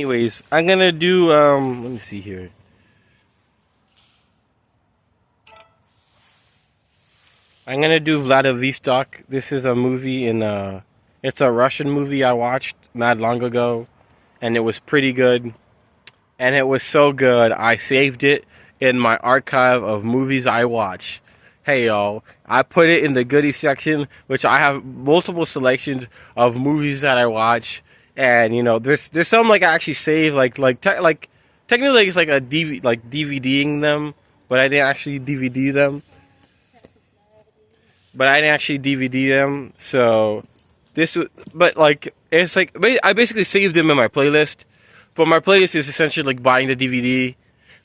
Anyways, I'm gonna do let me see here. I'm gonna do Vladivostok. This is a movie it's a Russian movie I watched not long ago, and it was pretty good. And it was so good, I saved it in my archive of movies I watch. Hey y'all, I put it in the goodie section, which I have multiple selections of movies that I watch. And there's some like I actually save like technically it's like a DV like DVDing them, but I didn't actually DVD them. But I didn't actually DVD them, so but like it's like I basically saved them in my playlist. But my playlist is essentially like buying the DVD.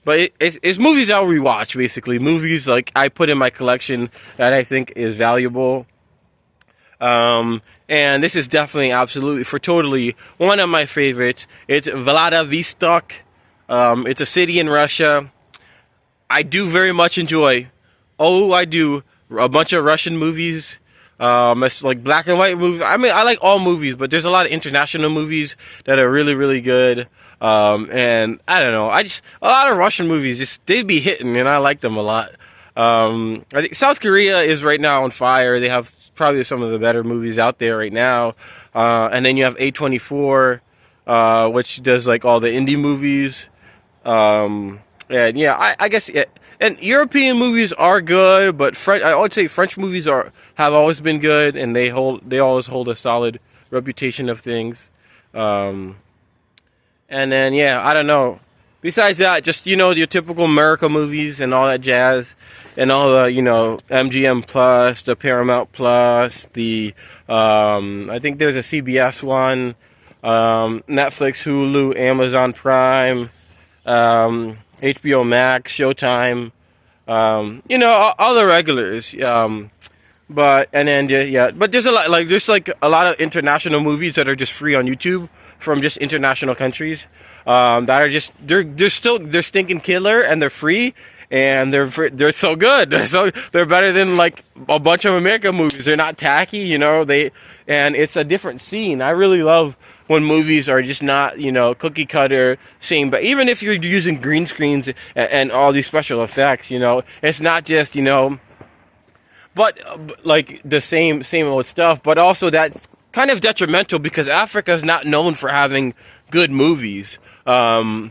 But it's movies I'll rewatch, basically. Movies like I put in my collection that I think is valuable. And this is definitely, absolutely, for totally one of my favorites. It's Vladivostok. It's a city in Russia. I do very much enjoy. Oh, I do. A bunch of Russian movies. It's like black and white movies. I mean, I like all movies, but there's a lot of international movies that are really, really good. And I don't know. A lot of Russian movies they'd be hitting, and I like them a lot. I think South Korea is right now on fire. They have probably some of the better movies out there right now. And then you have A24, which does like all the indie movies. And yeah, I guess, yeah. And European movies are good, but I would say French movies have always been good, and they always hold a solid reputation of things. And then yeah, I don't know. Besides that, just your typical America movies and all that jazz, and all the MGM Plus, the Paramount Plus, the I think there's a CBS one, Netflix, Hulu, Amazon Prime, HBO Max, Showtime, all the regulars. But there's a lot of international movies that are just free on YouTube from just international countries, that are just they're stinking killer, and they're free, and they're so good. They're better than like a bunch of American movies. They're not tacky, and it's a different scene. I really love when movies are just not, cookie cutter scene. But even if you're using green screens and all these special effects, it's not just, but like the same old stuff. But also that's kind of detrimental because Africa is not known for having good movies. Just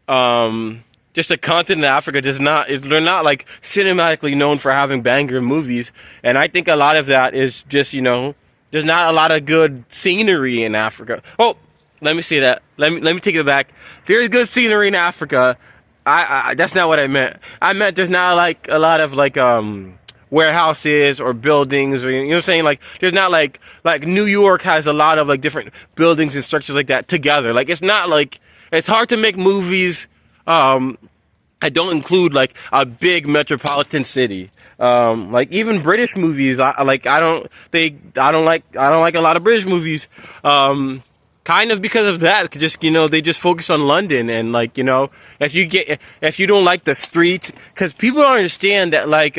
the continent of Africa they're not like cinematically known for having banger movies. And I think a lot of that is just, there's not a lot of good scenery in Africa. Oh, let me say that. Let me take it back. There's good scenery in Africa. I that's not what I meant. I meant there's not like a lot of like warehouses or buildings, or what I'm saying, like there's not like New York has a lot of like different buildings and structures like that together. Like it's not like it's hard to make movies. I don't include like a big metropolitan city. Like even British movies, I don't like a lot of British movies. Kind of because of that, just, they just focus on London, and like, if you don't like the streets, cause people don't understand that like,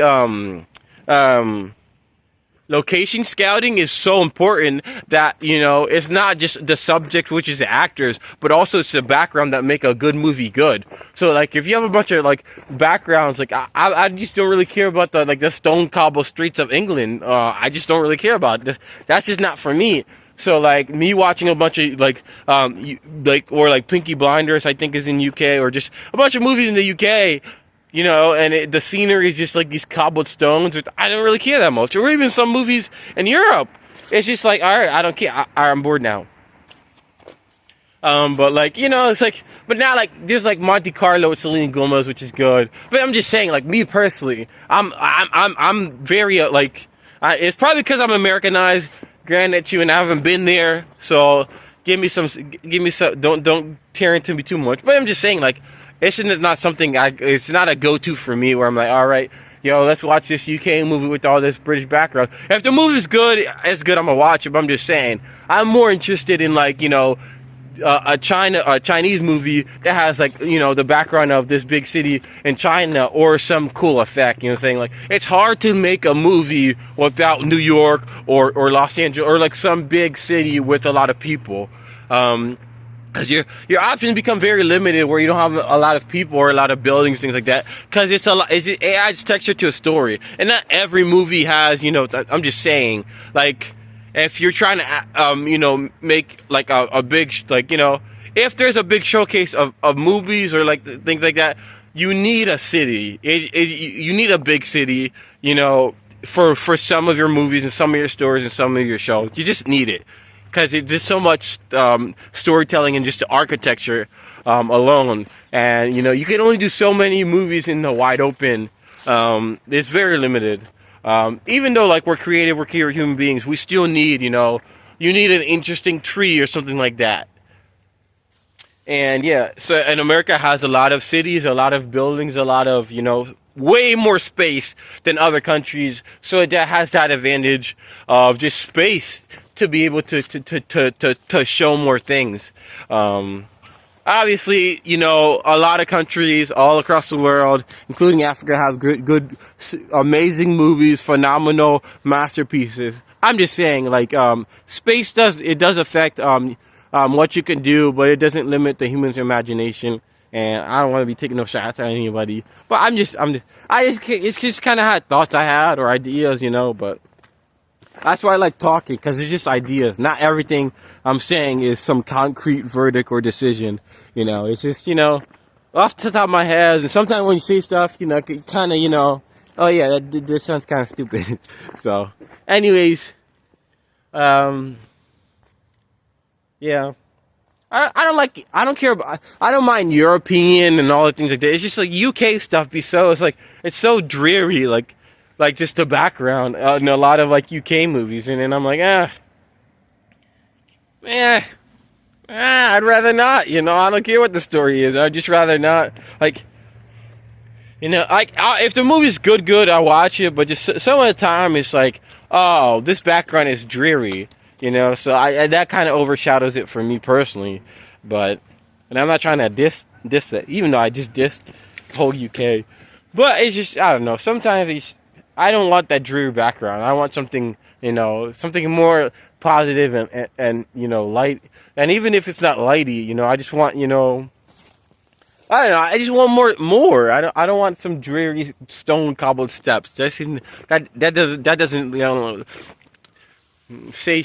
location scouting is so important that, it's not just the subject, which is the actors, but also it's the background that make a good movie good. So like if you have a bunch of like backgrounds, like I just don't really care about the stone cobble streets of England. I just don't really care about this. That's just not for me. So like me watching a bunch of or like Pinky Blinders, I think is in UK, or just a bunch of movies in the UK, and the scenery is just like these cobbled stones. I don't really care that much. Or even some movies in Europe, it's just like, all right, I don't care. I'm bored now. But like, it's like, but now like there's like Monte Carlo with Selena Gomez, which is good. But I'm just saying, like me personally, I'm very it's probably because I'm Americanized. Granted, and I haven't been there, so give me some. Don't tear into me too much. But I'm just saying, like, it's not something it's not a go-to for me where I'm like, all right, let's watch this UK movie with all this British background. If the movie's good, it's good. I'm gonna watch it. But I'm just saying, I'm more interested in like, a Chinese movie that has like, the background of this big city in China, or some cool effect. Saying like it's hard to make a movie without New York or Los Angeles or like some big city with a lot of people. Because your options become very limited, where you don't have a lot of people or a lot of buildings, things like that. Because it adds texture to a story, and not every movie has. I'm just saying, like, if you're trying to, make like a big, like, if there's a big showcase of movies or like things like that, you need a city. You need a big city, for some of your movies and some of your stories and some of your shows. You just need it. Because there's so much storytelling and just the architecture alone. And, you can only do so many movies in the wide open. It's very limited. Even though, like, we're creative, we're human beings, we still need, you need an interesting tree or something like that. And, yeah, and America has a lot of cities, a lot of buildings, a lot of, way more space than other countries. So it has that advantage of just space to be able to show more things. Obviously, a lot of countries all across the world, including Africa, have good, amazing movies, phenomenal masterpieces. I'm just saying, like, space does affect what you can do, but it doesn't limit the human's imagination. And I don't want to be taking no shots at anybody, but it's just kind of thoughts I had or ideas, but. That's why I like talking, because it's just ideas. Not everything I'm saying is some concrete verdict or decision. It's just, off the top of my head. And sometimes when you say stuff, kind of, oh yeah, this sounds kind of stupid. So, anyways, yeah. I don't care about, I don't mind European and all the things like that. It's just like UK stuff it's so dreary, like just the background in a lot of like UK movies, and then I'm like, I'd rather not. I don't care what the story is. I'd just rather not. Like, if the movie's good, I'll watch it. But just some of the time, it's like, oh, this background is dreary. So that kind of overshadows it for me personally. And I'm not trying to diss it, even though I just dissed the whole UK. But it's just, I don't know. Sometimes I don't want that dreary background. I want something, something more positive and light. And even if it's not lighty, I just want, I don't know. I just want more. I don't want some dreary stone cobbled steps. That doesn't, say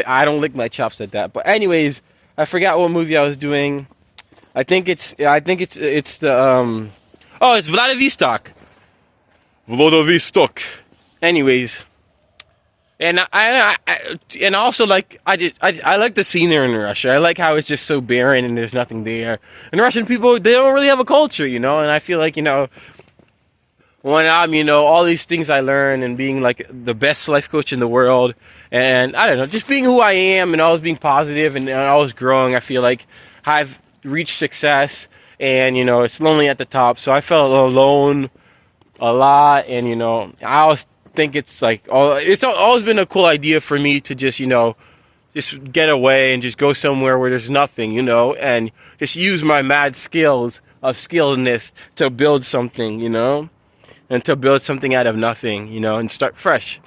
I don't lick my chops at that. But anyways, I forgot what movie I was doing. I think it's the it's Vladivostok. Vladivostok. Anyways, and I also like I like the scenery in Russia. I like how it's just so barren and there's nothing there. And Russian people, they don't really have a culture, And I feel like when I'm all these things I learn and being like the best life coach in the world, and I don't know, just being who I am and always being positive and always growing. I feel like I've reached success, and it's lonely at the top. So I felt alone a lot, and I always think it's like it's always been a cool idea for me to just just get away and just go somewhere where there's nothing, and just use my mad skills of skilledness to build something, and to build something out of nothing, and start fresh.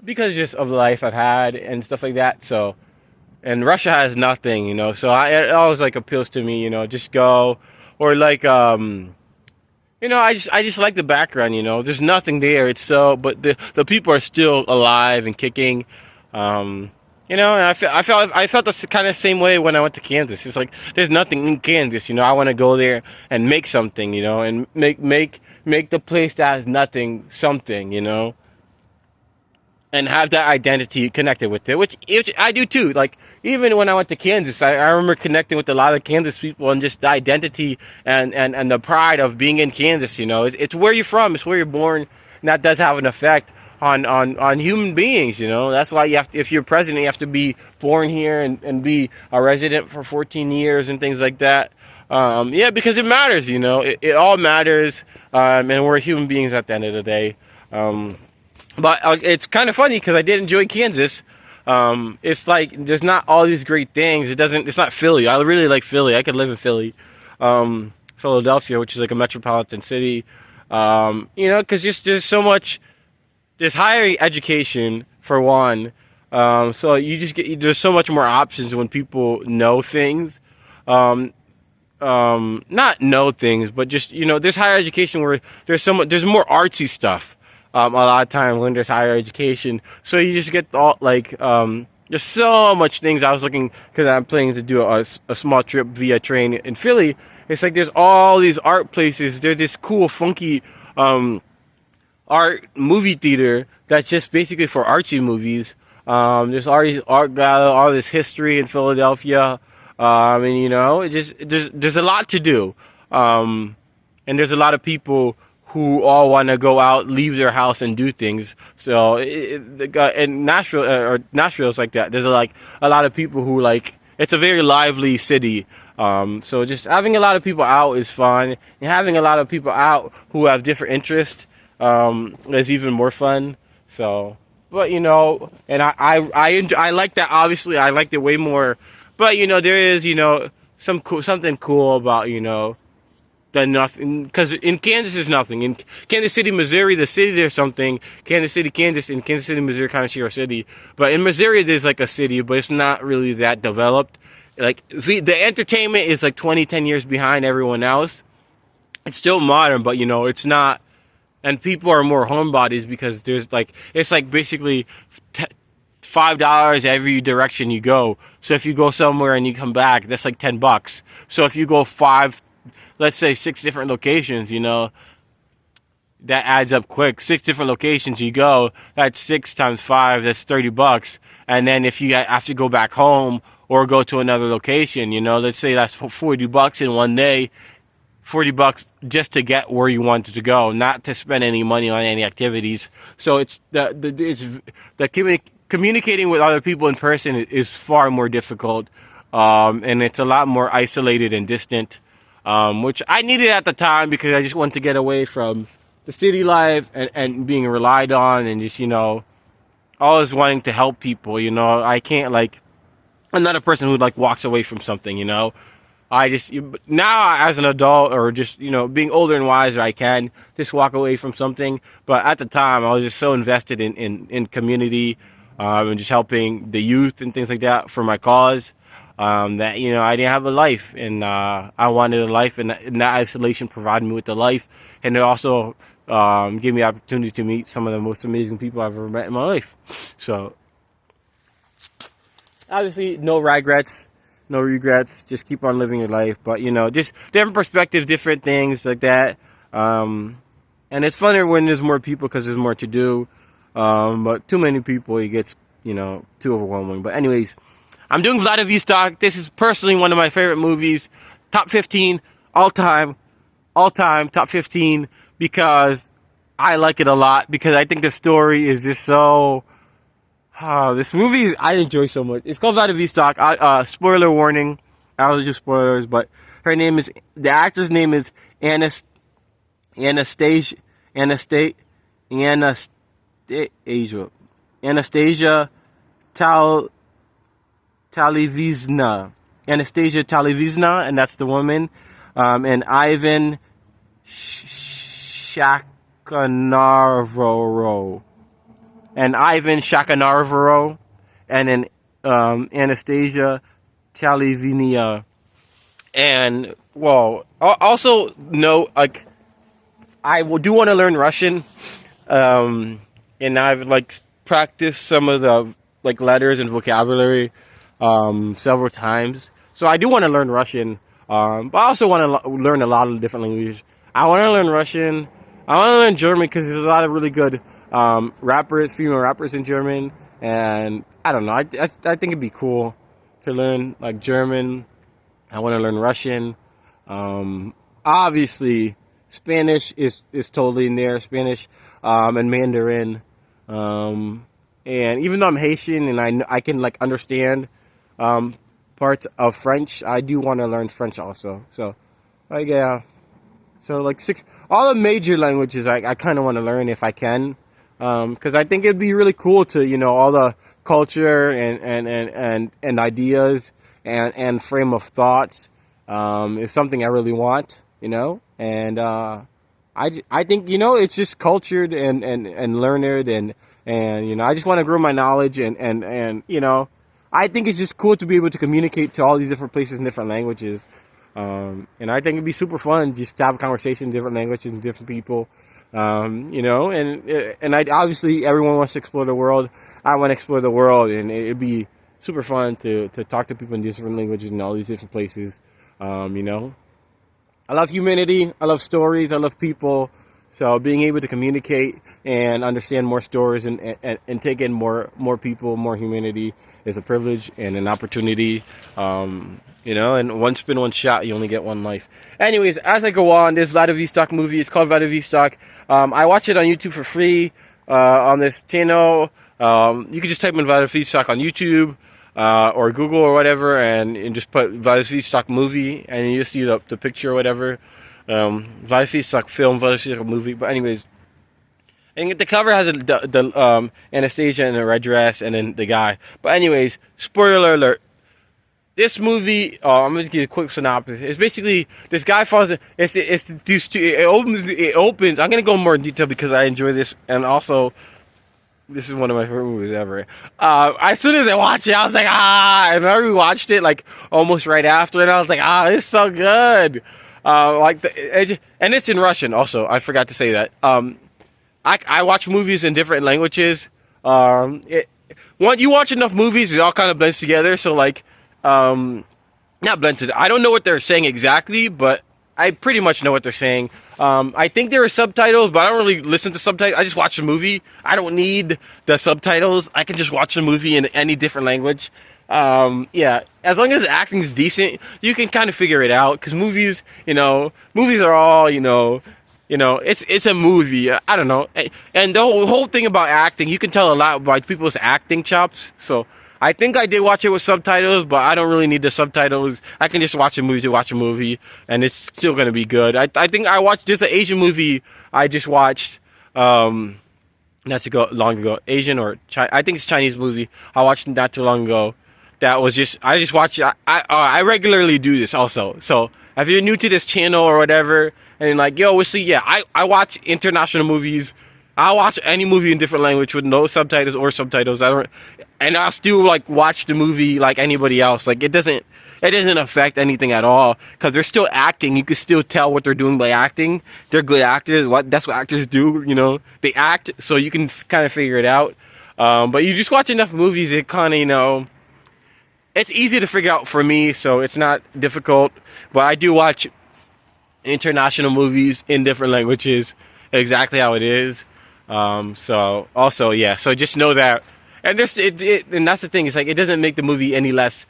Because just of the life I've had and stuff like that. So, and Russia has nothing, so it always like appeals to me, just go, or like I just like the background, there's nothing there. It's but the people are still alive and kicking, and I felt the kind of same way when I went to Kansas. It's like there's nothing in Kansas, I want to go there and make something, and make the place that has nothing something, and have that identity connected with it, which I do too. Like, even when I went to Kansas, I remember connecting with a lot of Kansas people and just the identity and the pride of being in Kansas, It's where you're from, it's where you're born, and that does have an effect on human beings, That's why if you're president, you have to be born here and be a resident for 14 years and things like that. Because it matters, It all matters, and we're human beings at the end of the day. But it's kind of funny because I did enjoy Kansas. It's like there's not all these great things. It's not Philly. I really like Philly. I could live in Philly, Philadelphia, which is like a metropolitan city. Because there's so much. There's higher education for one. So you just there's so much more options when people know things. Um, Not know things, but just, there's higher education where there's more artsy stuff. A lot of time when there's higher education, so you just get all like, there's so much things. I was looking because I'm planning to do a small trip via train in Philly. It's like there's all these art places. There's this cool, funky, art movie theater that's just basically for artsy movies. There's already art gallery, all this history in Philadelphia. And it just there's a lot to do, and there's a lot of people who all want to go out, leave their house, and do things. So in Nashville, or Nashville's like that. There's like a lot of people who like. It's a very lively city. So just having a lot of people out is fun, and having a lot of people out who have different interests is even more fun. So, but and I like that. Obviously, I liked it way more. But there is something cool about the nothing, because in Kansas is nothing. In Kansas City, Missouri, the city, there's something. Kansas City, Kansas, and Kansas City, Missouri kind of share a city. But in Missouri, there's like a city, but it's not really that developed. Like the entertainment is like 10 years behind everyone else. It's still modern, but it's not. And people are more homebodies because there's like, it's like basically $5 every direction you go. So if you go somewhere and you come back, that's like $10. So if you go let's say 6 different locations, that adds up quick. 6 different locations you go, that's 6 times 5, that's $30. And then if you have to go back home or go to another location, let's say that's $40 in one day. $40 just to get where you wanted to go, not to spend any money on any activities. So it's communicating with other people in person is far more difficult, and it's a lot more isolated and distant, which I needed at the time because I just wanted to get away from the city life and being relied on, and just always wanting to help people. I can't I'm not a person who walks away from something. I just, now as an adult, or just, being older and wiser, I can just walk away from something. But at the time, I was just so invested in community, and just helping the youth and things like that for my cause, that, I didn't have a life, and I wanted a life, and that isolation provided me with the life. And it also gave me the opportunity to meet some of the most amazing people I've ever met in my life. So, obviously, no regrets. No regrets. Just keep on living your life. But, just different perspectives, different things like that. And it's funner when there's more people because there's more to do. But too many people, it gets, too overwhelming. But anyways, I'm doing Vladivostok. This is personally one of my favorite movies. Top 15, all time, top 15, because I like it a lot. Because I think the story is just so... this movie I enjoy so much. It's called Vladivostok. Spoiler warning. I'll do spoilers, but the actor's name is Anastasia Talyzina. Anastasia Talyzina, and that's the woman. And Ivan Shakhnazarov. And Ivan Shakhnazarov, and then Anastasia Talyzina. And, well, also note, I do want to learn Russian, and I've, practiced some of the, letters and vocabulary several times. So I do want to learn Russian, but I also want to learn a lot of different languages. I want to learn Russian. I want to learn German because there's a lot of really good female rappers in German, and I don't know. I think it'd be cool to learn German. I want to learn Russian. Obviously, Spanish is totally in there. Spanish and Mandarin. And even though I'm Haitian and I can understand parts of French, I do want to learn French also. So, yeah. So all the major languages I kind of want to learn if I can. Because I think it'd be really cool to, all the culture and ideas and frame of thoughts is something I really want, and I think, it's just cultured and learned And, I just want to grow my knowledge and, I think it's just cool to be able to communicate to all these different places in different languages. And I think it'd be super fun just to have a conversation in different languages and different people. And I obviously everyone wants to explore the world. I want to explore the world, and it'd be super fun to talk to people in different languages and all these different places. I love humanity. I love stories. I love people. So being able to communicate and understand more stories and take in more people, more humanity is a privilege and an opportunity. And one spin, one shot, you only get one life. Anyways, as I go on, this Vladivostok movie, it's called Vladivostok. I watch it on YouTube for free on this channel. You can just type in Vladivostok on YouTube or Google or whatever and just put Vladivostok movie and you just see the picture or whatever. Vladivostok film, Vladivostok movie. But anyways, and the cover has the Anastasia in a red dress and then the guy. But anyways, spoiler alert. This movie, I'm gonna give you a quick synopsis. It's basically this guy falls. It's these two. It opens. I'm gonna go more in detail because I enjoy this, and also this is one of my favorite movies ever. As soon as I watched it, I was like, and I rewatched it like almost right after, and I was like, it's so good. And it's in Russian. Also, I forgot to say that. I watch movies in different languages. When you watch enough movies, it all kind of blends together. So like. Not blended. I don't know what they're saying exactly, but I pretty much know what they're saying. I think there are subtitles, but I don't really listen to subtitles. I just watch the movie. I don't need the subtitles. I can just watch the movie in any different language. As long as the acting is decent, you can kind of figure it out. Because movies, movies are all, it's a movie. I don't know. And the whole thing about acting, you can tell a lot by people's acting chops. So I think I did watch it with subtitles, but I don't really need the subtitles. I can just watch a movie to watch a movie, and it's still going to be good. I think I watched just an Asian movie I just watched, not too long ago. Asian or China, I think it's a Chinese movie. I watched not too long ago. That was I just watched it. I regularly do this also. So if you're new to this channel or whatever, and you're like, yo, I watch international movies. I'll watch any movie in different language with no subtitles or subtitles. And I'll still like watch the movie like anybody else. Like it doesn't affect anything at all because they're still acting. You can still tell what they're doing by acting. They're good actors. That's what actors do. They act, so you can kind of figure it out. But you just watch enough movies, it kind of it's easy to figure out for me. So it's not difficult. But I do watch international movies in different languages, exactly how it is. So just know that. And and that's the thing. It's like it doesn't make the movie any less.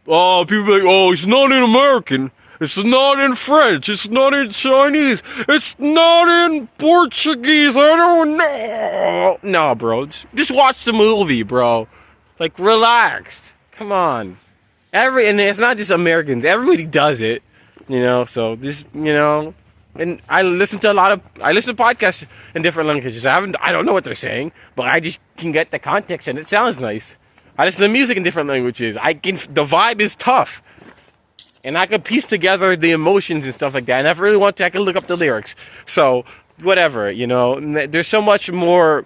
Oh, people are like, it's not in American. It's not in French. It's not in Chinese. It's not in Portuguese. I don't know. No, bro. Just watch the movie, bro. Like, relax. Come on. And it's not just Americans. Everybody does it. So just, And I listen to podcasts in different languages. I don't know what they're saying, but I just can get the context and it sounds nice. I listen to music in different languages. The vibe is tough. And I can piece together the emotions and stuff like that. And if I really want to, I can look up the lyrics. So, whatever, there's so much more.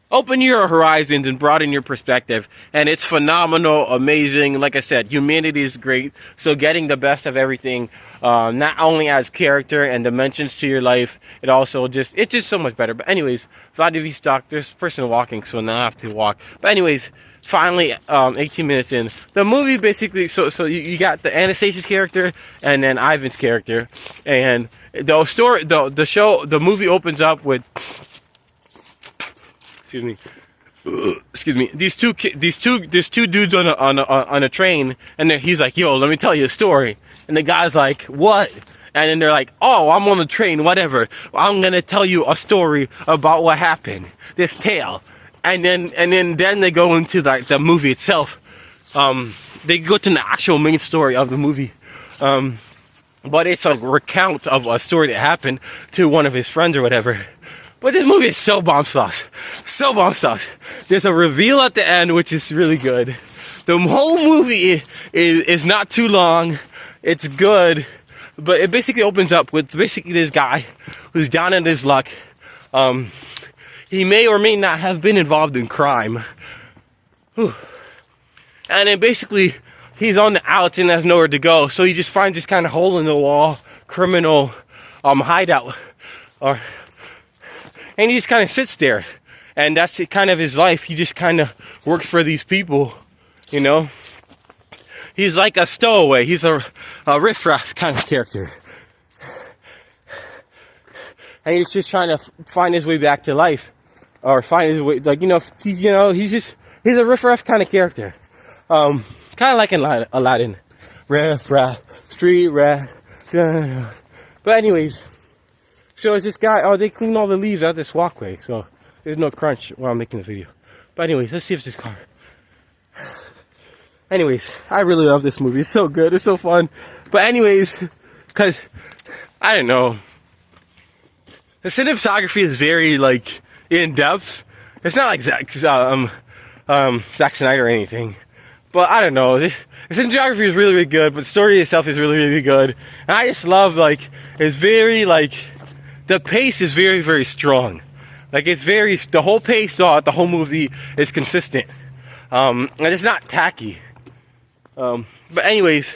Open your horizons and broaden your perspective. And it's phenomenal, amazing. Like I said, humanity is great. So getting the best of everything, not only as character and dimensions to your life, it's just so much better. But anyways, Vladivostok, there's a person walking, so now I have to walk. But anyways, finally, 18 minutes in. The movie basically, so you got the Anastasia's character and then Ivan's character. And the movie opens up with, excuse me. These two dudes on a train, and he's like, "Yo, let me tell you a story." And the guy's like, "What?" And then they're like, "Oh, I'm on the train, whatever. I'm gonna tell you a story about what happened. This tale." And then they go into the movie itself. They go to the actual main story of the movie. But it's a recount of a story that happened to one of his friends or whatever. But this movie is so bomb sauce. So bomb sauce. There's a reveal at the end, which is really good. The whole movie is not too long. It's good. But it basically opens up with this guy who's down in his luck. he may or may not have been involved in crime. Whew. And then basically, he's on the outs and has nowhere to go. So he just finds this kind of hole in the wall criminal hideout. And he just kind of sits there. And that's kind of his life. He just kind of works for these people, you know. He's like a stowaway. He's a riffraff kind of character. And he's just trying to find his way back to life. Or find his way, like, he's a riffraff kind of character. Kind of like in Aladdin. Riffraff, street rat. But anyways, so it's this guy, they clean all the leaves out this walkway. So there's no crunch while I'm making the video. But anyways, let's see if it's this car. Anyways, I really love this movie. It's so good. It's so fun. But anyways, because, I don't know. The cinematography is very, like, in-depth. It's not like Zack Snyder or anything. But I don't know. The cinematography is really, really good. But the story itself is really, really good. And I just love, like, it's very, like, the pace is very, very strong. Like, it's very, the whole pace throughout the whole movie is consistent. And it's not tacky. But anyways,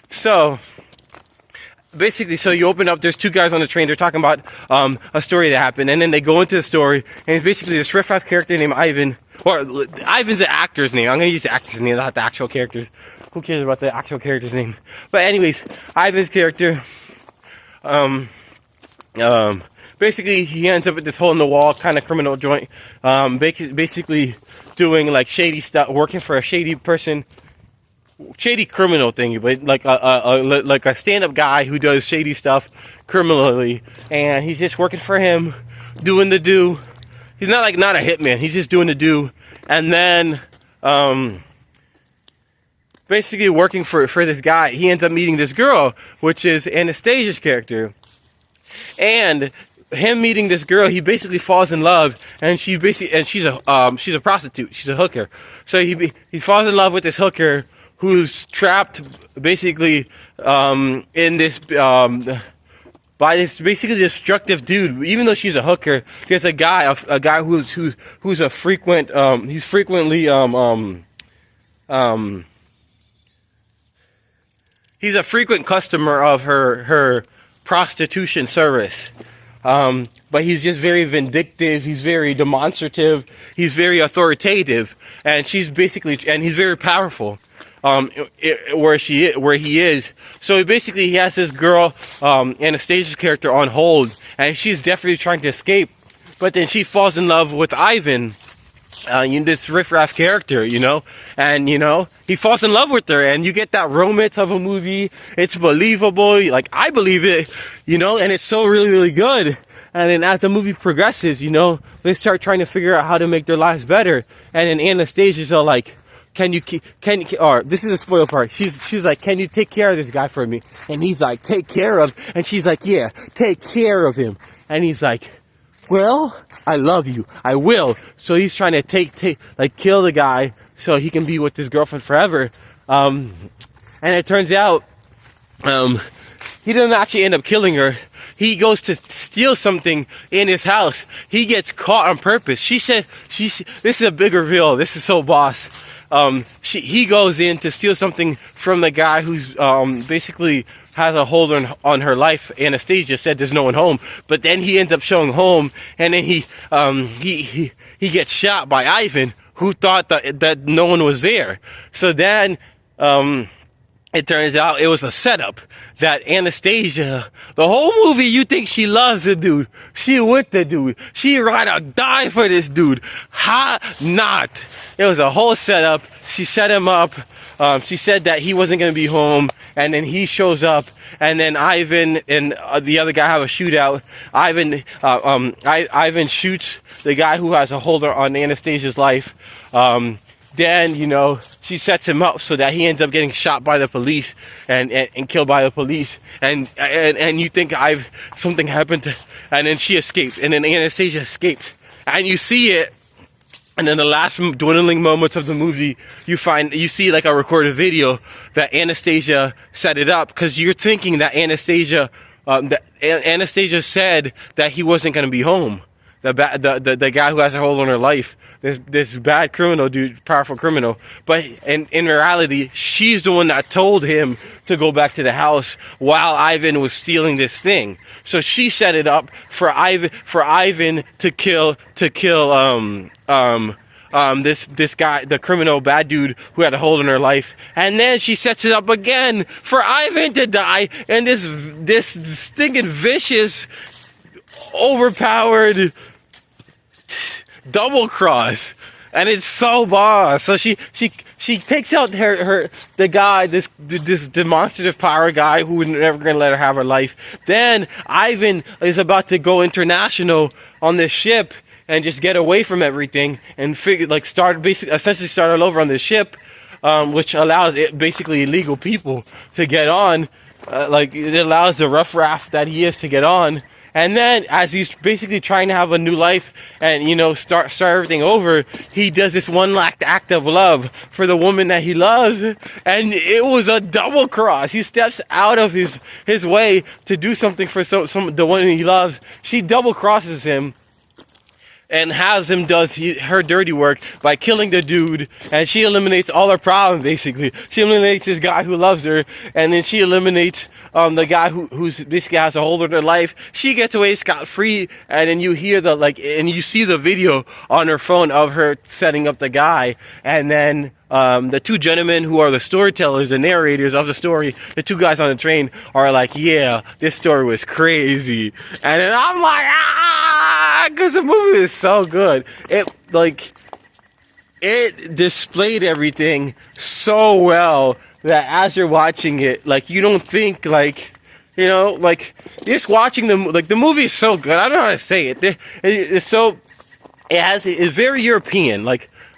so basically, so you open up, there's two guys on the train, they're talking about a story that happened, and then they go into the story, and it's basically this riff-raff character named Ivan, or Ivan's the actor's name, I'm going to use the actor's name, not the actual character's. Who cares about the actual character's name? But anyways, Ivan's character, basically, he ends up at this hole in the wall kind of criminal joint, basically doing like shady stuff, working for a shady person, shady criminal thing, but like a stand-up guy who does shady stuff criminally, and he's just working for him, doing the do. He's not a hitman. He's just doing the do, and then basically working for this guy. He ends up meeting this girl, which is Anastasia's character, and him meeting this girl, he basically falls in love, and she's a prostitute. She's a hooker. So he falls in love with this hooker who's trapped basically in this by this basically destructive dude. Even though she's a hooker, there's a guy who's a frequent he's frequently he's a frequent customer of her prostitution service. But he's just very vindictive, he's very demonstrative, he's very authoritative, and he's very powerful. Where he is. So he has this girl, Anastasia's character, on hold, and she's definitely trying to escape. But then she falls in love with Ivan, this riffraff character, and he falls in love with her, and you get that romance of a movie. It's believable, like I believe it, and it's so really, really good. And then as the movie progresses, they start trying to figure out how to make their lives better. And then Anastasia's all like, or this is a spoil part. She's like, can you take care of this guy for me? And he's like, take care of, and she's like, yeah, take care of him. And he's like, well, I love you, I will. So he's trying to kill the guy so he can be with his girlfriend forever. And it turns out, he doesn't actually end up killing her. He goes to steal something in his house. He gets caught on purpose. She said, this is a big reveal. This is so boss. He goes in to steal something from the guy who's basically has a hold on her life. Anastasia said there's no one home, but then he ends up showing home, and then he gets shot by Ivan, who thought that no one was there. So then it turns out it was a setup that Anastasia, the whole movie, you think she loves the dude. She with the dude. She ride or die for this dude. Not. It was a whole setup. She set him up. She said that he wasn't going to be home, and then he shows up, and then Ivan and the other guy have a shootout. Ivan shoots the guy who has a hold on Anastasia's life. Then, she sets him up so that he ends up getting shot by the police and killed by the police. And you think something happened to, and then she escapes, and then Anastasia escapes. And you see it, and in the last dwindling moments of the movie, you see like a recorded video that Anastasia set it up, because you're thinking that Anastasia said that he wasn't going to be home. the guy who has a hold on her life. This bad criminal dude, powerful criminal. But in reality, she's the one that told him to go back to the house while Ivan was stealing this thing. So she set it up for Ivan to kill this guy, the criminal bad dude who had a hold on her life, and then she sets it up again for Ivan to die, and this stinking vicious, overpowered double cross, and it's so boss. So she takes out the guy, this demonstrative power guy who was never gonna let her have her life. Then Ivan is about to go international on this ship and just get away from everything and essentially start all over on this ship, which allows basically illegal people to get on. It allows the rough raft that he is to get on. And then, as he's basically trying to have a new life and, start everything over, he does this one last act of love for the woman that he loves. And it was a double cross. He steps out of his way to do something for the woman he loves. She double crosses him and has him does her dirty work by killing the dude, and she eliminates all her problems, basically. She eliminates this guy who loves her, and then she eliminates the guy who's basically has a hold on her life. She gets away scot-free, and then you hear and you see the video on her phone of her setting up the guy, and then the two gentlemen who are the storytellers, the narrators of the story, the two guys on the train are like, yeah, this story was crazy. And then I'm like, because the movie is so good. It displayed everything so well that as you're watching it, you don't think, just watching the movie is so good. I don't know how to say it. It's very European,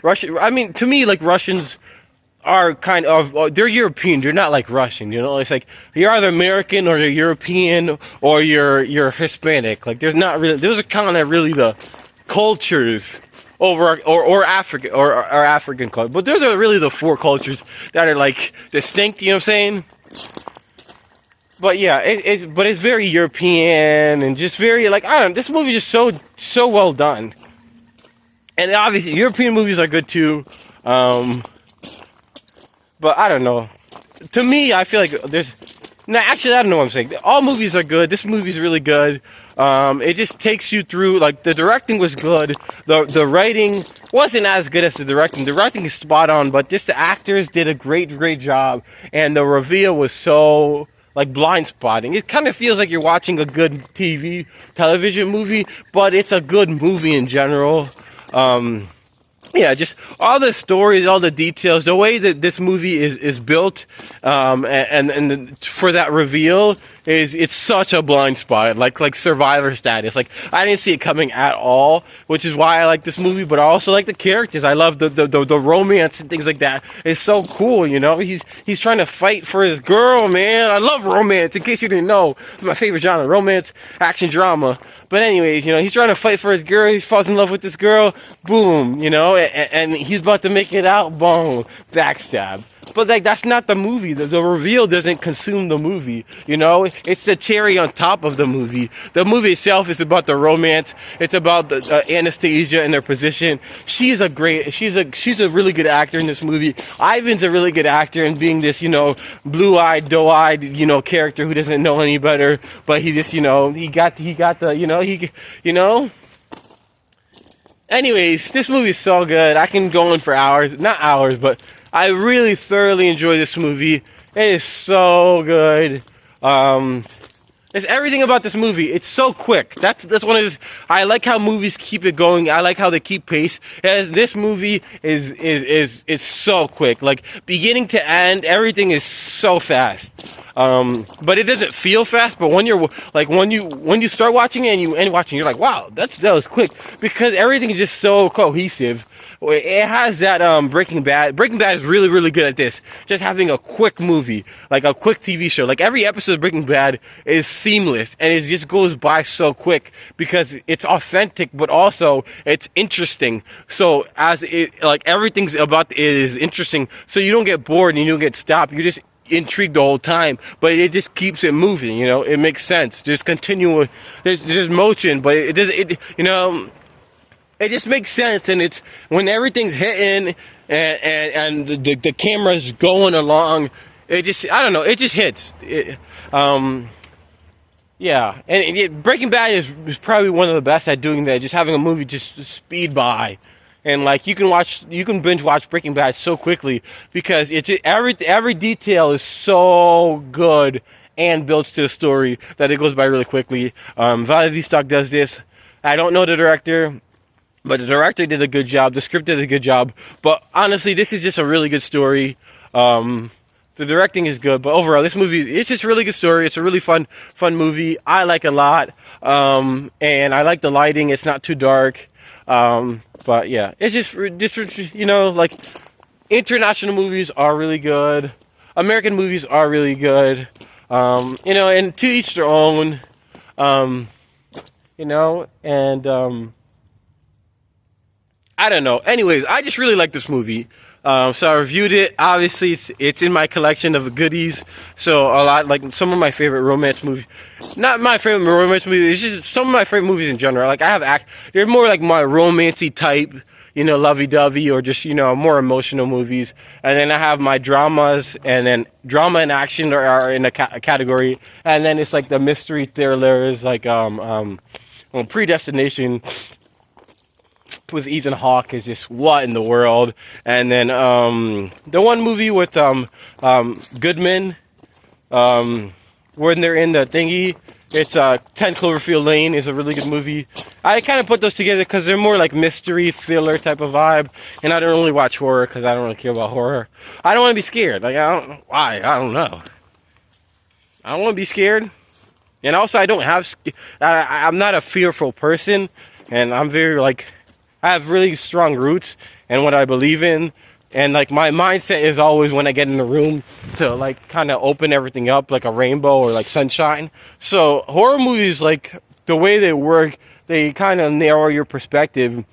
Russian. I mean, to me, Russians are kind of, they're European. They're not like Russian, It's like, you're either American or you're European or you're Hispanic. There's not really, those are kind of really the cultures over, or African, or African culture. But those are really the four cultures that are distinct, you know what I'm saying? But yeah, it's very European and just very, I don't know, this movie is just so well done. And obviously, European movies are good too. But I don't know. To me, I feel like actually, I don't know what I'm saying. All movies are good. This movie's really good. It just takes you through, the directing was good. The writing wasn't as good as the directing. The writing is spot on, but just the actors did a great job. And the reveal was so, blind spotting. It kind of feels like you're watching a good television movie, but it's a good movie in general. Yeah, just all the stories, all the details, the way that this movie is built, and for that reveal it's such a blind spot, like Survivor status. I didn't see it coming at all, which is why I like this movie. But I also like the characters. I love the romance and things like that. It's so cool, He's trying to fight for his girl, man. I love romance. In case you didn't know, it's my favorite genre: romance, action, drama. But anyways, he's trying to fight for his girl. He falls in love with this girl. Boom, and he's about to make it out. Boom, backstab. But that's not the movie. The reveal doesn't consume the movie. It's the cherry on top of the movie. The movie itself is about the romance. It's about the Anastasia and their position. She's a really good actor in this movie. Ivan's a really good actor in being this, blue-eyed, doe-eyed, character who doesn't know any better. But he just, he got the. Anyways, this movie is so good. I can go on for hours. Not hours, but I really thoroughly enjoy this movie. It is so good. It's everything about this movie. It's so quick. That's one of those. I like how movies keep it going. I like how they keep pace. This movie is so quick. Beginning to end, everything is so fast. But it doesn't feel fast. But when you're when you start watching it and you end watching, you're like, wow, that was quick, because everything is just so cohesive. It has that Breaking Bad. Breaking Bad is really, really good at this. Just having a quick movie, a quick TV show. Every episode of Breaking Bad is seamless, and it just goes by so quick because it's authentic, but also it's interesting. So everything's about it is interesting, so you don't get bored and you don't get stopped. intrigued the whole time, but it just keeps it moving. You know, it makes sense. There's continual, there's motion, but it does it. You know, it just makes sense, and it's when everything's hitting and the camera's going along. It just, I don't know, it just hits. Yeah, and Breaking Bad is probably one of the best at doing that. Just having a movie just speed by, and like you can binge watch Breaking Bad so quickly because it's every detail is so good and builds to the story that it goes by really quickly. Vladivostok does this. I don't know the director, but the director did a good job. The script did a good job. But honestly, this is just a really good story. The directing is good, but overall, this movie, it's just a really good story. It's a really fun movie. I like it a lot. And I like the lighting. It's not too dark. But yeah, it's just, you know, like, international movies are really good. American movies are really good. You know, and to each their own. You know, and, I don't know. Anyways, I just really like this movie. So I reviewed it. Obviously, it's in my collection of goodies. So a lot, like some of my favorite romance movies. Not my favorite romance movies. It's just some of my favorite movies in general. Like I have they're more like my romancy type, you know, lovey-dovey, or just, you know, more emotional movies. And then I have my dramas, and then drama and action are in a category. And then it's like the mystery thrillers, like Predestination with Ethan Hawke is just what in the world. And then the one movie with Goodman, when they're in the thingy, it's 10 Cloverfield Lane is a really good movie. I kind of put those together because they're more like mystery thriller type of vibe, and I don't really watch horror because I don't really care about horror. I don't want to be scared. Like, I don't why. I don't know. I don't want to be scared. And also, I don't have I'm not a fearful person, and I'm very like, I have really strong roots in what I believe in. And like my mindset is always when I get in the room to like kind of open everything up like a rainbow or like sunshine. So horror movies, like the way they work, they kind of narrow your perspective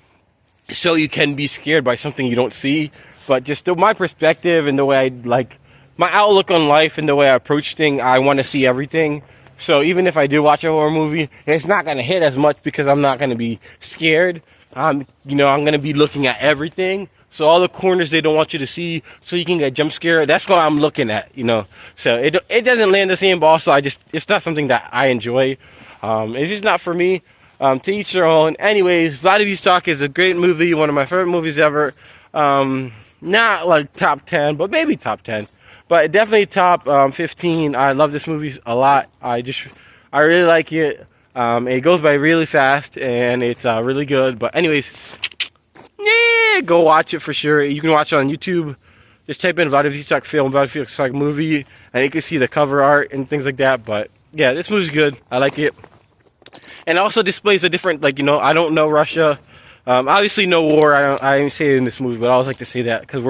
so you can be scared by something you don't see. But just my perspective and the way I like my outlook on life and the way I approach things, I want to see everything. So even if I do watch a horror movie, it's not going to hit as much because I'm not going to be scared. You know, I'm going to be looking at everything. So all the corners they don't want you to see so you can get jump scared, that's what I'm looking at, you know. So it doesn't land the same, but also it's not something that I enjoy. It's just not for me. To each their own. Anyways, Vladivostok is a great movie, one of my favorite movies ever. Not like top 10, but maybe top 10. But definitely top 15. I love this movie a lot. I really like it. It goes by really fast, and it's really good. But anyways, yeah, go watch it for sure. You can watch it on YouTube. Just type in Vladivostok film, Vladivostok movie, and you can see the cover art and things like that. But yeah, this movie's good. I like it. And it also displays a different, like, you know, I don't know Russia. Obviously, no war. I didn't say it in this movie, but I always like to say that because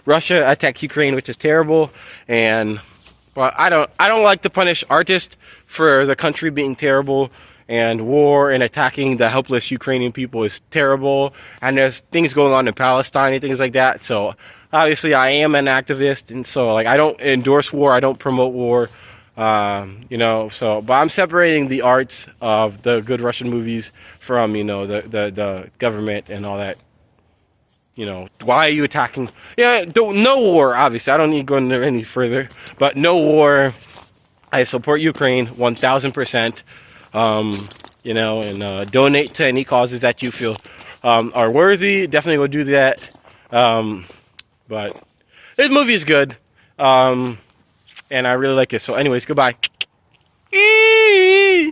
Russia attacked Ukraine, which is terrible. But I don't like to punish artists for the country being terrible. And war and attacking the helpless Ukrainian people is terrible. And there's things going on in Palestine and things like that. So obviously, I am an activist, and so like I don't endorse war. I don't promote war. You know, so, but I'm separating the arts of the good Russian movies from, you know, the government and all that. You know, why are you attacking? Yeah, no war, obviously. I don't need to go into any further, but no war. I support Ukraine 1000%. You know, and donate to any causes that you feel are worthy. Definitely go do that. But this movie is good. And I really like it. So anyways, goodbye.